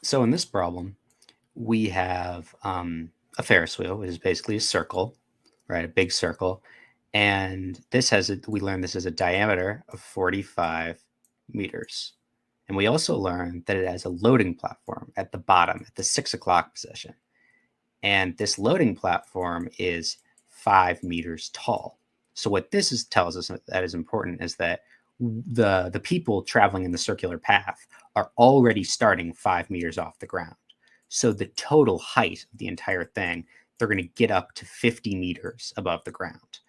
So in this problem, we have a Ferris wheel, which is basically a circle, right? A big circle. And we learned this has a diameter of 45 meters. And we also learned that it has a loading platform at the bottom, at the 6 o'clock position. And this loading platform is 5 meters tall. So what tells us that is important is that the people traveling in the circular path are already starting 5 meters off the ground. So the total height of the entire thing, they're going to get up to 50 meters above the ground.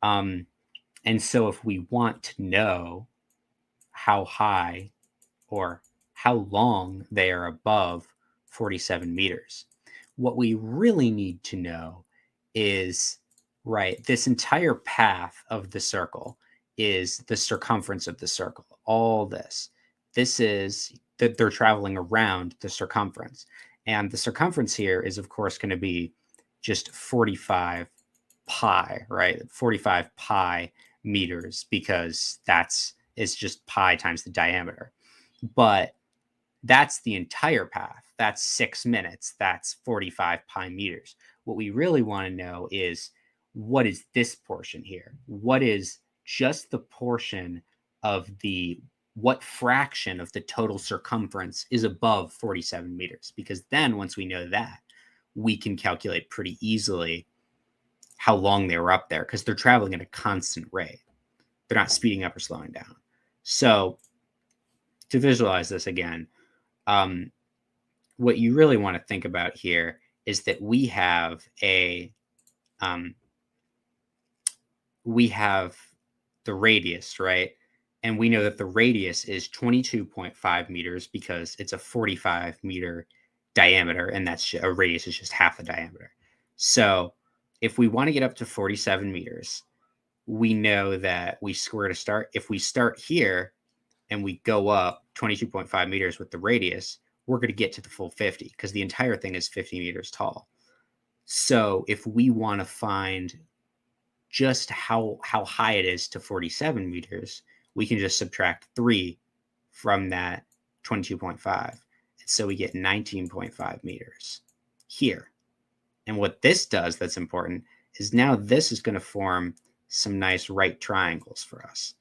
Um, and so if we want to know how high or how long they are above 47 meters, what we really need to know is, right, this entire path of the circle is the circumference of the circle. All this is that they're traveling around the circumference. And the circumference here is, of course, going to be just 45 pi, right? 45 pi meters, because it's just pi times the diameter. But that's the entire path. That's 6 minutes. That's 45 pi meters. What we really want to know is, what is this portion here? What is just the portion of what fraction of the total circumference is above 47 meters? Because then once we know that, we can calculate pretty easily how long they were up there, because they're traveling at a constant rate. They're not speeding up or slowing down. So to visualize this again, what you really want to think about here is that we have the radius, right? And we know that the radius is 22.5 meters because it's a 45 meter diameter, and a radius is just half the diameter. So if we want to get up to 47 meters, we know that if we start here and we go up 22.5 meters with the radius, we're going to get to the full 50, because the entire thing is 50 meters tall. So if we want to find just how high it is to 47 meters, we can just subtract 3 from that 22.5. And so we get 19.5 meters here. And what this does that's important is now this is going to form some nice right triangles for us.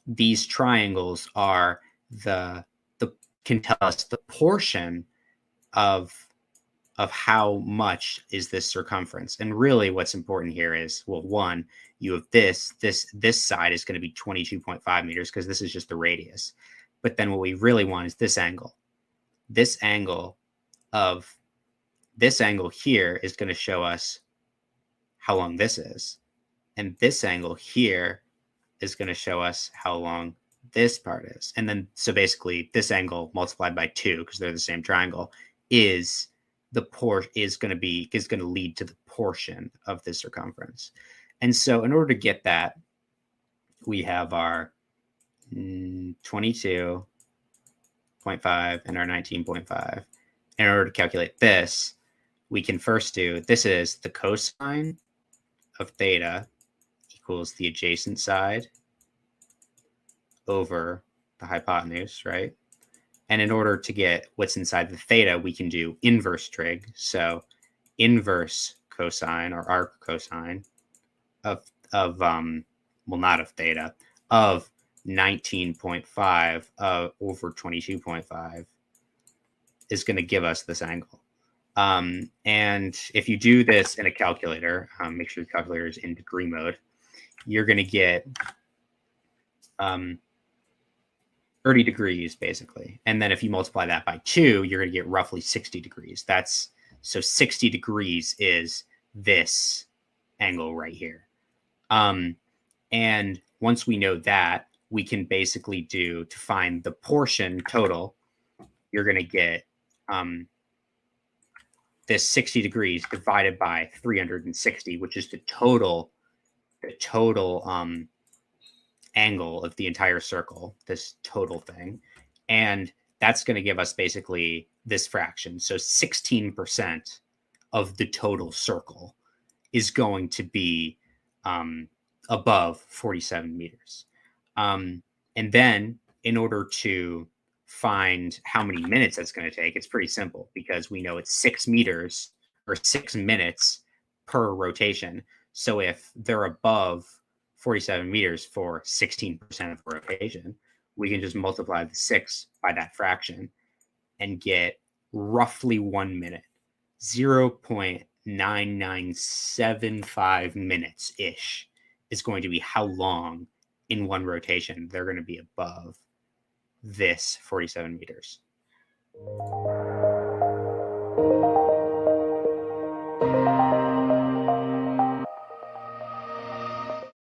These triangles are can tell us the portion of how much is this circumference. And really what's important here is, well, one, you have this side is going to be 22.5 meters, because this is just the radius. But then what we really want is this angle. This angle here is going to show us how long this is. And this angle here is going to show us how long this part is. And then, so basically this angle multiplied by 2, because they're the same triangle, is going to lead to the portion of the circumference. And so in order to get that, we have our 22.5 and our 19.5. In order to calculate this, we can first this is the cosine of theta equals the adjacent side over the hypotenuse, right? And in order to get what's inside the theta, we can do inverse trig. So inverse cosine, or arc cosine of not of theta, of 19.5 over 22.5 is going to give us this angle. And if you do this in a calculator, make sure the calculator is in degree mode, you're going to get 30 degrees basically. And then if you multiply that by 2, you're going to get roughly 60 degrees. So 60 degrees is this angle right here. And once we know that, we can basically to find the portion total, you're going to get this 60 degrees divided by 360, which is the total angle of the entire circle, this total thing. And that's going to give us basically this fraction. So 16% of the total circle is going to be above 47 meters. And then in order to find how many minutes that's going to take, it's pretty simple because we know it's 6 meters or 6 minutes per rotation. So if they're above 47 meters for 16% of the rotation, we can just multiply the 6 by that fraction and get roughly 1 minute. 0.9975 minutes ish is going to be how long in one rotation they're going to be above this 47 meters.